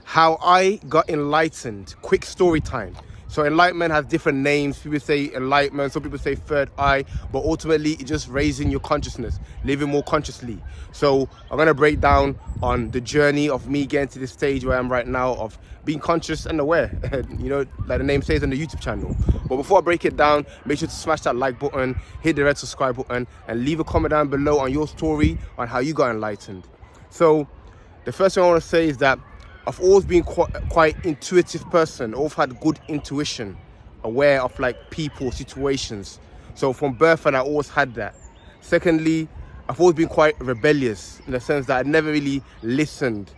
how I got enlightened. Quick story time. So enlightenment has different names. People say enlightenment, some people say third eye, but ultimately it's just raising your consciousness, living more consciously. So I'm gonna break down on the journey of me getting to this stage where I'm right now of being conscious and aware, you know, like the name says on the YouTube channel. But before I break it down, make sure to smash that like button, hit the red subscribe button, and leave a comment down below on your story on how you got enlightened. So the first thing I want to say is that I've always been quite intuitive person. Always had good intuition, aware of like people, situations. So from birth, and I always had that. Secondly, I've always been quite rebellious in the sense that I never really listened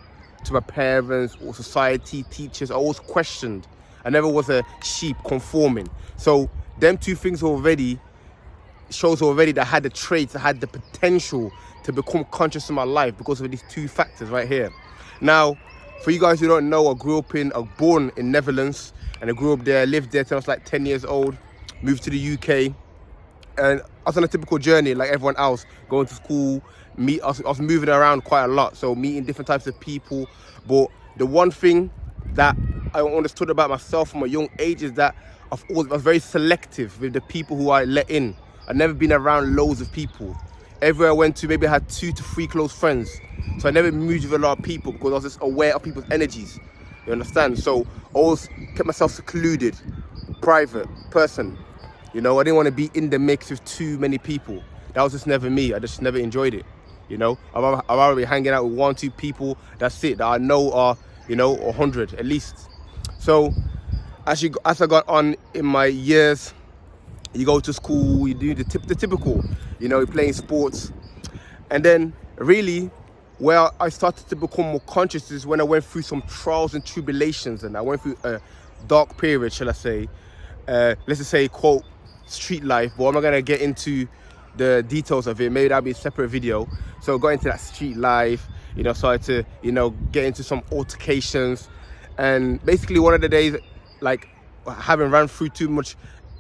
to my parents or society, teachers. I always questioned. I never was a sheep conforming. So them two things already shows that I had the traits, I had the potential to become conscious in my life because of these two factors right here. Now, for you guys who don't know, I born in Netherlands, and I grew up there, lived there till I was like 10 years old, moved to the UK, and I was on a typical journey like everyone else, going to school, I was moving around quite a lot, so meeting different types of people. But the one thing that I understood about myself from a young age is that I was very selective with the people who I let in. I've never been around loads of people. Everywhere I went to, maybe I had 2 to 3 close friends. So I never moved with a lot of people because I was just aware of people's energies. You understand? So I always kept myself secluded, private person. You know, I didn't want to be in the mix with too many people. That was just never me. I just never enjoyed it. You know, I've already hanging out with 1, 2 people. That's it. That I know are, you know, 100 at least. So as I got on in my years, you go to school, you do the typical, you know, you're playing sports. And then really where I started to become more conscious is when I went through some trials and tribulations, and I went through a dark period, shall I say. Let's just say, quote, street life, but I'm not going to get into the details of it. Maybe that'll be a separate video. So I got into that street life, you know, started to, you know, get into some altercations. And basically one of the days, like having run through too much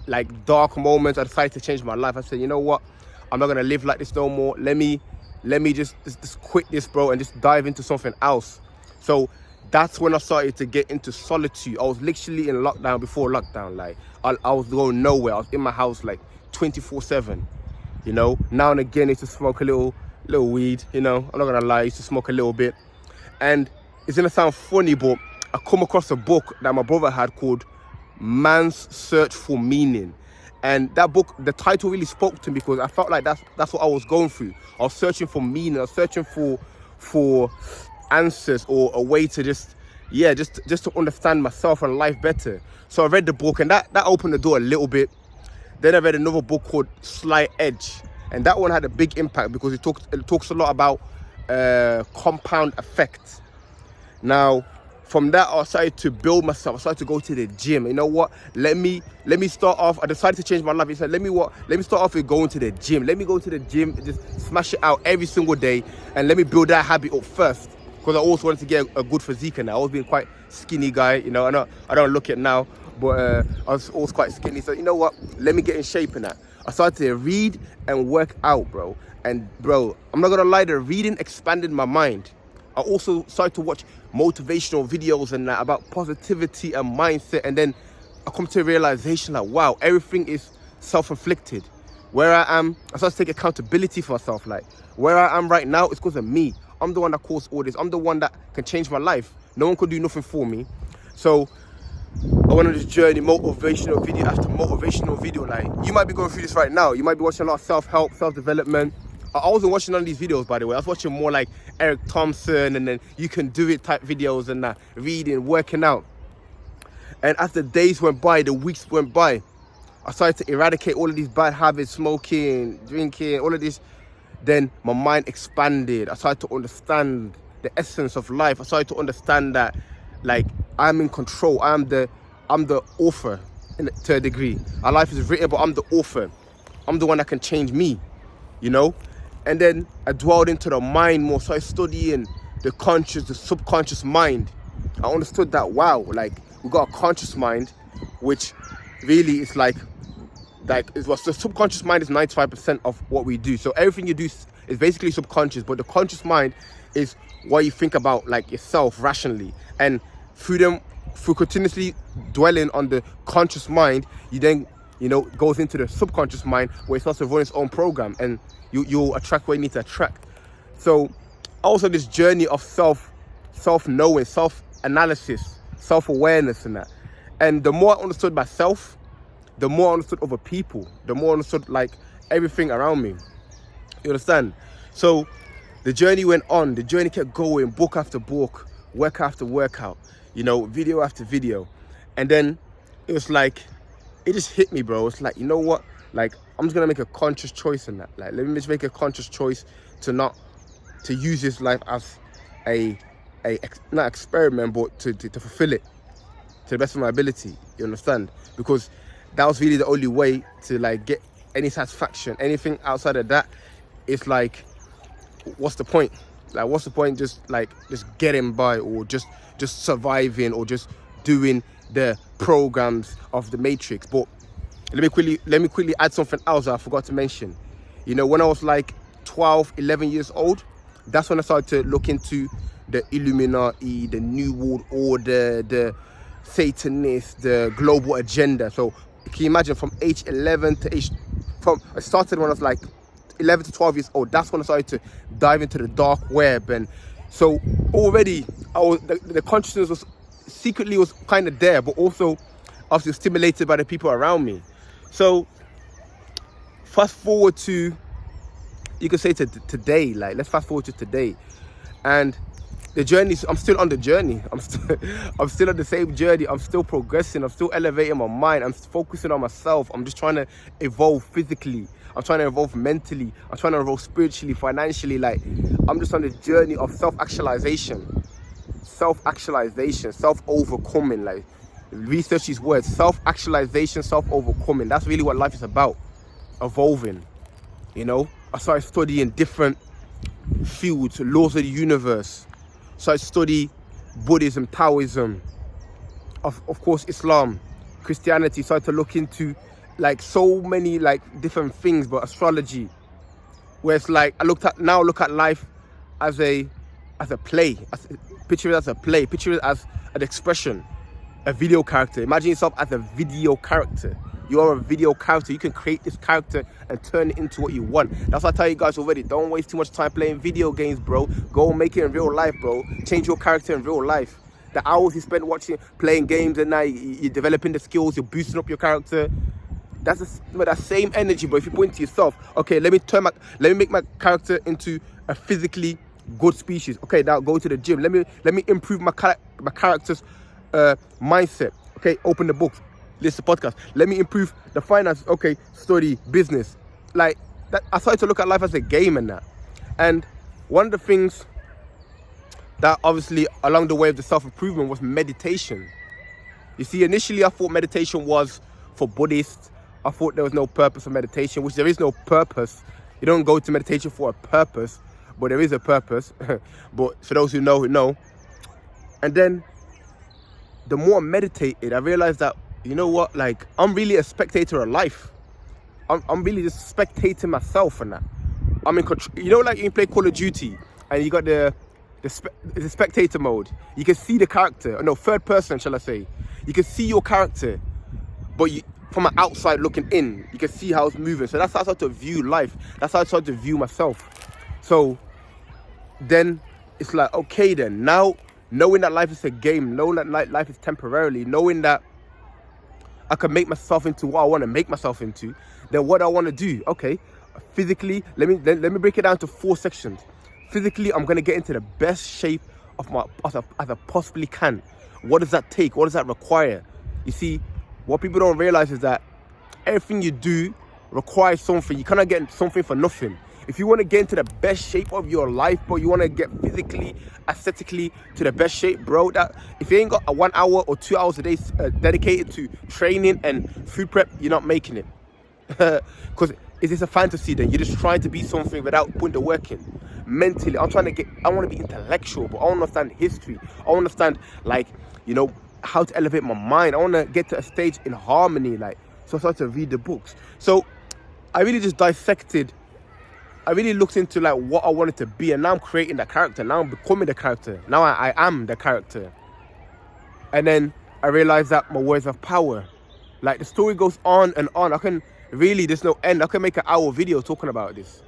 like dark moments, I decided to change my life. I said, you know what, I'm not gonna live like this no more. Let me just quit this, bro, and just dive into something else. So that's when I started to get into solitude. I was literally in lockdown before lockdown. Like I was going nowhere. I was in my house like 24/7. You know, now and again I used to smoke a little weed, you know, I'm not gonna lie, I used to smoke a little bit. And it's gonna sound funny, but I come across a book that my brother had called Man's Search for Meaning. And that book, the title really spoke to me because I felt like that's what I was going through. I was searching for meaning, I was searching for answers or a way to just to understand myself and life better. So I read the book, and that opened the door a little bit. Then I read another book called Slight Edge, and that one had a big impact because it talks a lot about compound effect. Now, from that, I started to build myself. I started to go to the gym. You know what? Let me start off. I decided to change my life. He said, let me start off with going to the gym. Let me go to the gym and just smash it out every single day, and let me build that habit up first. Because I always wanted to get a good physique, and I always been quite skinny guy. You know, I don't look it now, but I was always quite skinny. So you know what? Let me get in shape in that. I started to read and work out, bro. And bro, I'm not gonna lie, the reading expanded my mind. I also started to watch motivational videos and that about positivity and mindset, and then I come to a realization like, wow, everything is self-inflicted. Where I am, I started to take accountability for myself. Like where I am right now, it's because of me. I'm the one that caused all this. I'm the one that can change my life. No one could do nothing for me. So I went on this journey, motivational video after motivational video. Like you might be going through this right now. You might be watching a lot of self-help, self-development. I wasn't watching none of these videos, by the way. I was watching more like Eric Thompson and then you can do it type videos and that, reading, working out. And as the days went by, the weeks went by, I started to eradicate all of these bad habits, smoking, drinking, all of this. Then my mind expanded. I started to understand the essence of life. I started to understand that, like, I'm in control. I'm the author to a degree. Our life is written, but I'm the author. I'm the one that can change me, you know? And then I dwelled into the mind more. So I studying the conscious, the subconscious mind. I understood that, wow, like we got a conscious mind, which really is like it's what the subconscious mind is 95% of what we do. So everything you do is basically subconscious, but the conscious mind is what you think about, like yourself rationally. And through continuously dwelling on the conscious mind, you then, goes into the subconscious mind where it starts to run its own program, and you'll attract what you need to attract. So also this journey of self-knowing, self-analysis, self-awareness and that. And the more I understood myself, the more I understood other people, the more I understood like everything around me. You understand? So the journey went on, the journey kept going, book after book, work after workout, video after video. And then it was like, it just hit me, bro. It's like, you know what? Like, I'm just gonna make a conscious choice in that. Like, let me just make a conscious choice to use this life as a not experiment, but to fulfill it to the best of my ability. You understand? Because that was really the only way to like get any satisfaction. Anything outside of that, it's like, what's the point? Like, what's the point just getting by, or just surviving, or just doing the programs of the Matrix? But let me quickly add something else that I forgot to mention. When I was like 12, 11 years old, that's when I started to look into the Illuminati, the New World Order, the Satanists, the global agenda. So can you imagine, from age 11 to I started when I was like 11 to 12 years old. That's when I started to dive into the dark web. And so already the consciousness was secretly kind of there, but also I was stimulated by the people around me. So fast forward to, you could say, to today. Like, let's fast forward to today, and the journey. I'm still on the journey. I'm still on the same journey. I'm still progressing. I'm still elevating my mind. I'm focusing on myself. I'm just trying to evolve physically. I'm trying to evolve mentally. I'm trying to evolve spiritually, financially. Like, I'm just on the journey of self-actualization, self-overcoming. Like, research these words: self-actualization, self-overcoming. That's really what life is about. Evolving. I started studying different fields, laws of the universe. So I study Buddhism, Taoism, of course Islam, Christianity. Started to look into like so many like different things, but astrology, where it's like I look at life as a play. Picture it as a play. Picture it as an expression, a video character. Imagine yourself as a video character. You are a video character. You can create this character and turn it into what you want. That's what I tell you guys already. Don't waste too much time playing video games, bro. Go make it in real life, bro. Change your character in real life. The hours you spend playing games at night, you're developing the skills, you're boosting up your character. That's that same energy, bro. If you put into yourself, okay, let me make my character into a physically good species. Okay, now go to the gym. Let me improve my character's mindset. Okay, open the books. Listen to podcast. Let me improve the finance. Okay, study business. Like that, I started to look at life as a game and that. And one of the things that obviously along the way of the self-improvement was meditation. You see, initially I thought meditation was for Buddhists. I thought there was no purpose of meditation, which there is no purpose. You don't go to meditation for a purpose, but there is a purpose. But for those who know. And then the more I meditated, I realized that, you know what, like, I'm really a spectator of life. I'm really just spectating myself and that. I'm in control. Like you play Call of Duty and you got the spectator mode. You can see the character. No, third person, shall I say. You can see your character, but from an outside looking in, you can see how it's moving. So that's how I started to view life. That's how I started to view myself. So then it's like, okay then, now knowing that life is a game, knowing that life is temporarily, knowing that I can make myself into what I want to make myself into, then what I want to do, okay, physically, let me break it down to 4 sections. Physically, I'm going to get into the best shape of as I possibly can. What does that take? What does that require? You see, what people don't realize is that everything you do requires something. You cannot get something for nothing. If you want to get into the best shape of your life, bro, you want to get physically, aesthetically to the best shape, bro, that if you ain't got a 1 hour or 2 hours a day dedicated to training and food prep, you're not making it. Because is this a fantasy then? You're just trying to be something without putting the work in. Mentally, I want to be intellectual, but I want to understand history. I want to understand, like, how to elevate my mind. I want to get to a stage in harmony, like, so I started to read the books. So I really just dissected. I really looked into like what I wanted to be, and now I'm creating that character. Now I'm becoming the character. Now I am the character. And then I realized that my words have power. Like, the story goes on and on. I can really, there's no end. I can make an hour video talking about this,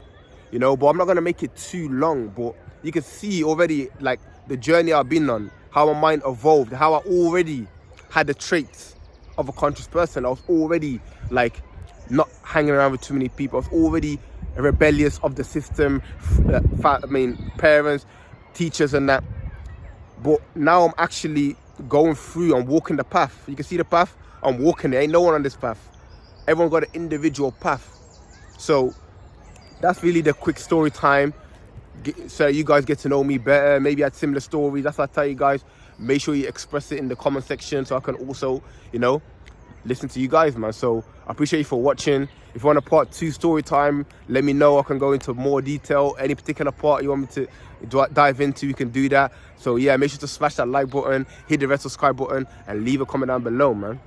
you know, but I'm not going to make it too long. But you can see already, like, the journey I've been on, how my mind evolved, how I already had the traits of a conscious person. I was already, like, not hanging around with too many people. I was already rebellious of the system, parents, teachers and that. But now I'm actually going through, I'm walking the path. You can see the path, I'm walking it. Ain't no one on this path. Everyone got an individual path. So that's really the quick story time. So you guys get to know me better. Maybe I had similar stories. That's what I tell you guys. Make sure you express it in the comment section so I can also, you know, listen to you guys, man. So I appreciate you for watching. If you want a part 2 story time, let me know. I can go into more detail. Any particular part you want me to dive into, you can do that. So yeah, make sure to smash that like button, hit the red subscribe button, and leave a comment down below, man.